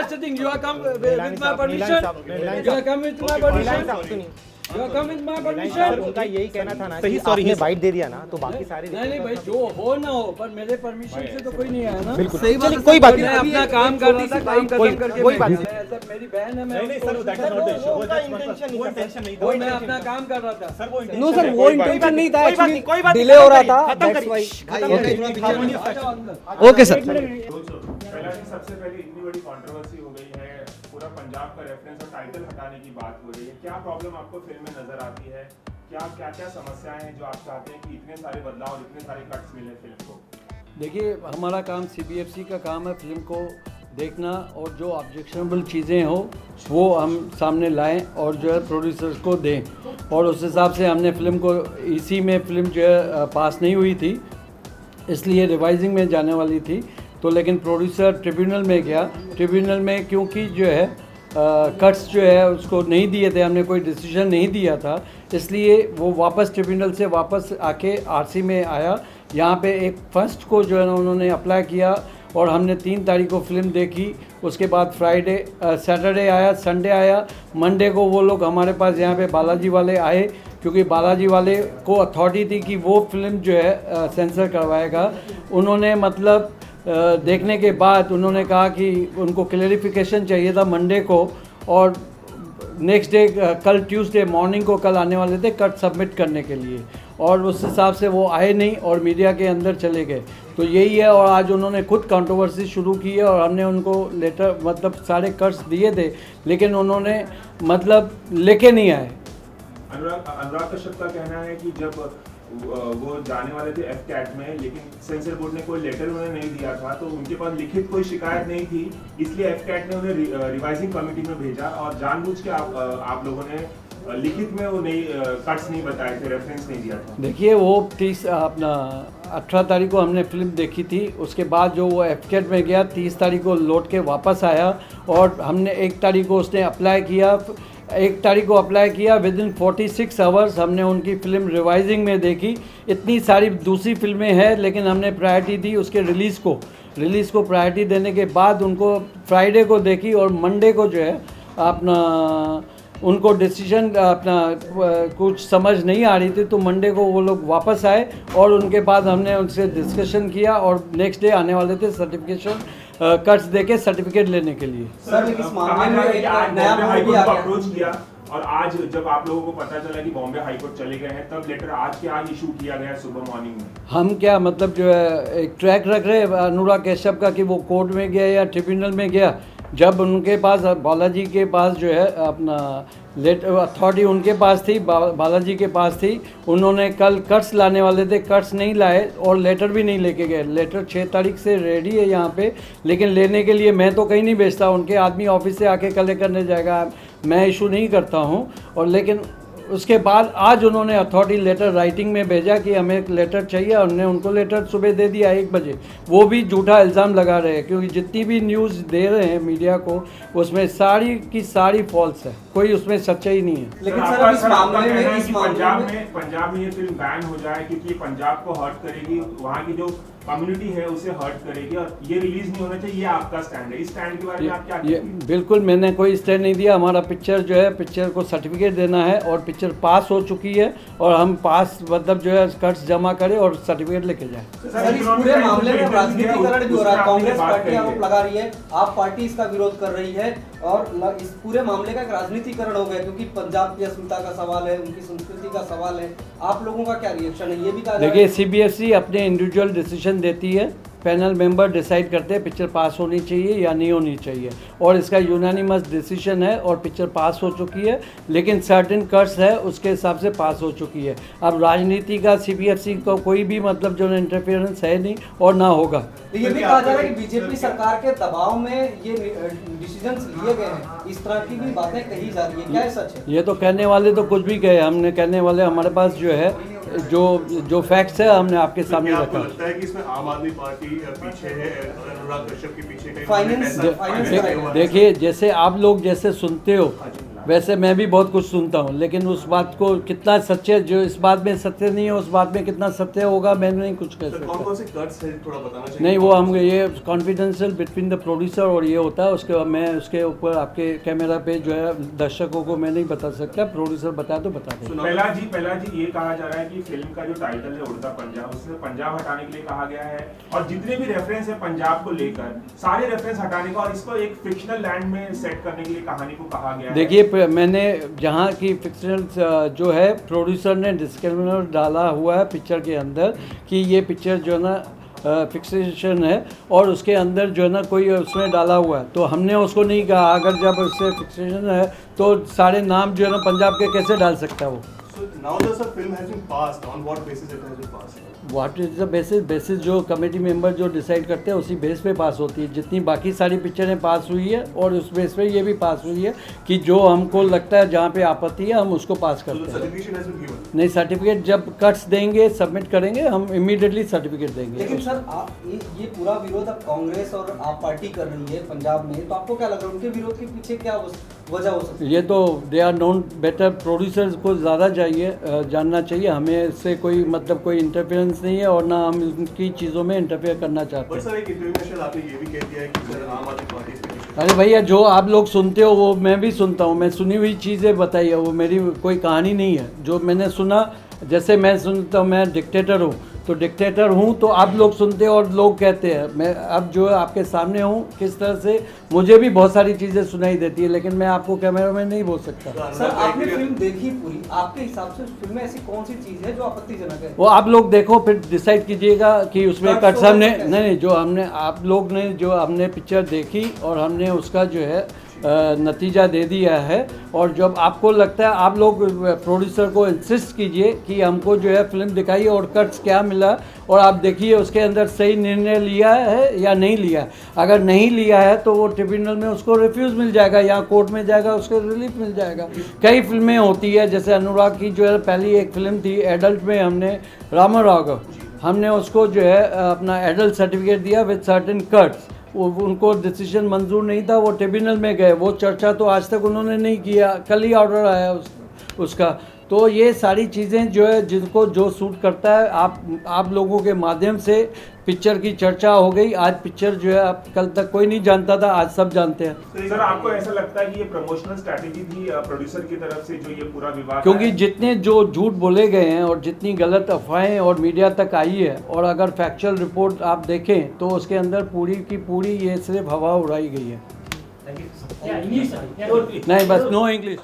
are sitting? You are come with my permission. You are come with my permission. You are come with my permission. उनका यही कहना था ना कि आपने बाइट दे दिया ना तो बाकी सारे नहीं भाई जो हो ना हो पर मेरे परमिशन से तो कोई नहीं आया ना। बिल्कुल सही बात, कोई बात नहीं, मैं अपना काम कर रहा था, काम खत्म करके कोई बात नहीं। सर मेरी बहन है, मैं मैं अपना काम कर रहा था। नो सर वो इंटेंशन नहीं था, एक्चुअली डिले हो रहा था, दैट्स व्हाई। Okay sir. सबसे पहले इतनी बड़ी कंट्रोवर्सी हो गई है, पूरा पंजाब का रेफरेंस और टाइटल हटाने की बात हो रही है, क्या प्रॉब्लम आपको फिल्म में नजर आती है? क्या समस्याएं हैं जो आप चाहते हैं कि इतने सारे बदलाव और इतने सारे कट्स मिले फिल्म को? देखिए हमारा काम CBFC का काम है फिल्म को देखना और जो ऑब्जेक्शनेबल चीज़ें हो वो हम सामने लाएं और जो है प्रोड्यूसर्स को दें और उस हिसाब से हमने फिल्म को इसी में फिल्म जो है पास नहीं हुई थी, इसलिए रिवाइजिंग में जाने वाली थी। तो लेकिन प्रोड्यूसर ट्रिब्यूनल में गया, ट्रिब्यूनल में क्योंकि जो है कट्स जो है उसको नहीं दिए थे, हमने कोई डिसीजन नहीं दिया था, इसलिए वो वापस ट्रिब्यूनल से वापस आके RC में आया। यहाँ पे एक फर्स्ट को जो है ना उन्होंने अप्लाई किया और हमने 3 तारीख को फिल्म देखी। उसके बाद सैटरडे आया, संडे आया, मंडे को वो लोग हमारे पास यहाँ पे बालाजी वाले आए क्योंकि बालाजी वाले को अथॉरिटी थी कि वो फिल्म जो है सेंसर करवाएगा। उन्होंने मतलब देखने के बाद उन्होंने कहा कि उनको क्लेरिफिकेशन चाहिए था मंडे को और नेक्स्ट डे कल ट्यूसडे मॉर्निंग को कल आने वाले थे कट सबमिट करने के लिए और उस हिसाब से वो आए नहीं और मीडिया के अंदर चले गए। तो यही है और आज उन्होंने खुद कंट्रोवर्सी शुरू की है और हमने उनको लेटर मतलब सारे कट्स दिए थे लेकिन उन्होंने मतलब लेके नहीं आए। अनुराग कश्यप का कहना है कि जब वो जाने वाले थे FCAT में लेकिन सेंसर बोर्ड ने कोई लेटर उन्हें नहीं दिया था तो उनके पास लिखित कोई शिकायत नहीं थी, इसलिए FCAT ने उन्हें रिवाइजिंग कमेटी में भेजा और जानबूझ के आप लोगों ने लिखित में वो नहीं कट्स नहीं बताए थे, रेफरेंस नहीं दिया था। देखिए वो 18 तारीख को हमने फिल्म देखी थी, उसके बाद जो वो FCAT में गया 30 तारीख को लौट के वापस आया और हमने 1 तारीख को उसने अप्लाई किया, 1 तारीख को अप्लाई किया, विद इन 46 आवर्स हमने उनकी फ़िल्म रिवाइजिंग में देखी। इतनी सारी दूसरी फिल्में हैं लेकिन हमने प्रायोरिटी दी उसके रिलीज़ को प्रायोरिटी देने के बाद उनको फ्राइडे को देखी और मंडे को जो है अपना उनको डिसीजन अपना कुछ समझ नहीं आ रही थी तो मंडे को वो लोग वापस आए और उनके बाद हमने उनसे डिस्कशन किया और नेक्स्ट डे आने वाले थे सर्टिफिकेशन कट्स देके सर्टिफिकेट लेने के लिए। सर इस मामले में एक नया हाईकोर्ट को अप्रोच किया और आज जब आप लोगों को पता चला कि बॉम्बे हाईकोर्ट चले गए हैं तब लेटर आज के आज इशू किया गया सुबह मॉर्निंग में। हम क्या मतलब जो है एक ट्रैक रख रहे हैं अनुराग कश्यप का कि वो कोर्ट में गया या ट्रिब्यूनल में गया, जब उनके पास बालाजी के पास जो है अपना लेटर अथॉरिटी उनके पास थी, बालाजी के पास थी, उन्होंने कल कट्स लाने वाले थे, कट्स नहीं लाए और लेटर भी नहीं लेके गए। लेटर 6 तारीख से रेडी है यहाँ पे लेकिन लेने के लिए मैं तो कहीं नहीं भेजता, उनके आदमी ऑफिस से आके कलेक्ट करने जाएगा, मैं इशू नहीं करता हूँ। और लेकिन उसके बाद आज उन्होंने अथॉरिटी लेटर राइटिंग में भेजा कि हमें एक लेटर चाहिए, हमने उनको लेटर सुबह दे दिया 1 बजे। वो भी झूठा इल्ज़ाम लगा रहे हैं क्योंकि जितनी भी न्यूज़ दे रहे हैं मीडिया को उसमें सारी की सारी फॉल्स है, कोई उसमें सच्चाई नहीं है। लेकिन सर इस मामले में पंजाब में ये फिल्म बैन हो जाए क्योंकि पंजाब को हर्ट करेगी, वहाँ की जो कम्युनिटी है उसे हर्ट करेगी और ये रिलीज नहीं होना चाहिए, ये आपका स्टैंड है। इस स्टैंड के बारे में आप क्या कहते हैं? बिल्कुल मैंने कोई स्टैंड नहीं दिया, हमारा पिक्चर जो है पिक्चर को सर्टिफिकेट देना है और पिक्चर पास हो चुकी है और हम पास मतलब जो है कट्स जमा करें और सर्टिफिकेट लेके जाएं। सर इस पूरे मामले में राजनीतिकरण भी हो रहा है, कांग्रेस पार्टी आरोप लगा रही है, आप पार्टी इसका विरोध कर रही है और इस पूरे मामले का एक राजनीतिकरण हो गया क्योंकि पंजाब की अस्मिता का सवाल है, उनकी संस्कृति का सवाल है। आप लोगों का क्या रिएक्शन है? ये भी कहा देखिए CBFC अपने इंडिविजुअल डिसीजन देती है, पैनल मेंबर डिसाइड करते हैं पिक्चर पास होनी चाहिए या नहीं होनी चाहिए और इसका यूनानिमस डिसीजन है और पिक्चर पास हो चुकी है लेकिन सर्टेन कट्स है उसके हिसाब से पास हो चुकी है। अब राजनीति का CBFC को कोई भी मतलब जो इंटरफेरेंस है नहीं और ना होगा। ये भी कहा जा रहा है कि बीजेपी सरकार के दबाव में ये डिसीजंस लिए गए हैं, इस तरह की भी बातें कही जा रही है, क्या है सच है? ये तो कहने वाले तो कुछ भी कहे, हमने कहने वाले हमारे पास जो है जो फैक्ट्स है हमने आपके सामने रखा। लगता है कि इसमें आम आदमी पार्टी पीछे है, अनुराग कश्यप के पीछे फाइनेंस देखिए जैसे आप लोग जैसे सुनते हो वैसे मैं भी बहुत कुछ सुनता हूँ, लेकिन उस बात को कितना सच्चे, जो इस बात में सत्य नहीं है उस बात में कितना सत्य होगा मैं नहीं कुछ कह सर, कौन कौन से सकता। कट्स है थोड़ा बताना चाहिए? नहीं, वो हम ये कॉन्फिडेंशियल बिटवीन द प्रोड्यूसर और ये होता है, उसके बाद मैं उसके ऊपर आपके कैमरा पे जो है दर्शकों को मैं नहीं बता सकता, प्रोड्यूसर बता तो बता दें। पहला जी ये कहा जा रहा है कि फिल्म का जो टाइटल है उड़ता पंजाब, उसमें पंजाब हटाने के लिए कहा गया है और जितने भी रेफरेंस है पंजाब को लेकर सारे रेफरेंस हटाने का और इसको एक फिक्शनल लैंड में सेट करने के लिए कहानी को कहा गया है। देखिए, मैंने जहाँ की फिक्शनल जो है प्रोड्यूसर ने डिस्क्लेमर डाला हुआ है पिक्चर के अंदर कि ये पिक्चर जो है ना फिक्सेशन है और उसके अंदर जो है ना कोई उसमें डाला हुआ है, तो हमने उसको नहीं कहा। अगर जब उससे फिक्सेशन है तो सारे नाम जो है ना पंजाब के कैसे डाल सकता है वो। So now that the film has been passed, on what basis it has been passed? What is the basis जो कमेटी मेंबर जो डिसाइड करते हैं उसी बेस पे पास होती है। जितनी बाकी सारी पिक्चरें पास हुई है और उस बेस पे ये भी पास हुई है कि जो हमको लगता है जहाँ पे आपत्ति है हम उसको पास So the करते हैं। certification has been given. नहीं, सर्टिफिकेट जब कट्स देंगे सबमिट करेंगे हम इमीडिएटली सर्टिफिकेट देंगे। लेकिन सर आप ये पूरा विरोध अब कांग्रेस और आप पार्टी कर रही है पंजाब में, तो आपको क्या लग रहा है उनके विरोध के पीछे क्या वजह हो सकती है? ये तो they are known better, producers को ज़्यादा जानना चाहिए। हमें इससे कोई मतलब कोई इंटरफेरेंस नहीं है और ना हम उनकी चीज़ों में इंटरफेयर करना चाहते But हैं। सर एक इंटरव्यू में शायद आपने ये भी कह दिया है कि सर आम आदमी पार्टी इसके पीछे। अरे भैया, जो आप लोग सुनते हो वो मैं भी सुनता हूँ, मैं सुनी हुई चीज़ें बताइए, वो मेरी कोई कहानी नहीं है। जो मैंने सुना, जैसे मैं सुनता हूँ, मैं डिक्टेटर हूँ तो डिक्टेटर हूँ, तो आप लोग सुनते हो और लोग कहते हैं। मैं अब जो आपके सामने हूँ किस तरह से मुझे भी बहुत सारी चीज़ें सुनाई देती है, लेकिन मैं आपको कैमरा में नहीं बोल सकता। सर आपने फिल्म देखी पूरी, आपके हिसाब से फिल्म में ऐसी कौन सी चीज है जो आपत्तिजनक है? वो आप लोग देखो फिर डिसाइड कीजिएगा कि उसमें Cuts कट्स होगा हमने तो कैसे? नहीं, जो हमने आप लोग ने जो हमने पिक्चर देखी और हमने उसका जो है नतीजा दे दिया है। और जब आपको लगता है, आप लोग प्रोड्यूसर को इंसिस्ट कीजिए कि हमको जो है फिल्म दिखाइए और कट्स क्या मिला और आप देखिए उसके अंदर सही निर्णय लिया है या नहीं लिया है। अगर नहीं लिया है तो वो ट्रिब्यूनल में उसको रिफ्यूज़ मिल जाएगा या कोर्ट में जाएगा, उसको रिलीफ मिल जाएगा। कई फिल्में होती है, जैसे अनुराग की जो है पहली एक फिल्म थी एडल्ट में, हमने रामा राघव, हमने उसको जो है अपना एडल्ट सर्टिफिकेट दिया विद सर्टेन कट्स। वो उनको डिसीजन मंजूर नहीं था, वो ट्रिब्यूनल में गए, वो चर्चा तो आज तक उन्होंने नहीं किया, कल ही ऑर्डर आया उसका। तो ये सारी चीज़ें जो है जिनको जो सूट करता है, आप लोगों के माध्यम से पिक्चर की चर्चा हो गई। आज पिक्चर जो है अब कल तक कोई नहीं जानता था, आज सब जानते हैं। सर आपको ऐसा लगता है कि ये प्रमोशनल स्ट्रैटेजी थी प्रोड्यूसर की तरफ से जो ये पूरा विवाद क्योंकि है? जितने जो झूठ बोले गए हैं और जितनी गलत अफवाहें और मीडिया तक आई है, और अगर फैक्चुअल रिपोर्ट आप देखें तो उसके अंदर पूरी की पूरी ये सिर्फ हवा उड़ाई गई है। नहीं, बस नो इंग्लिश।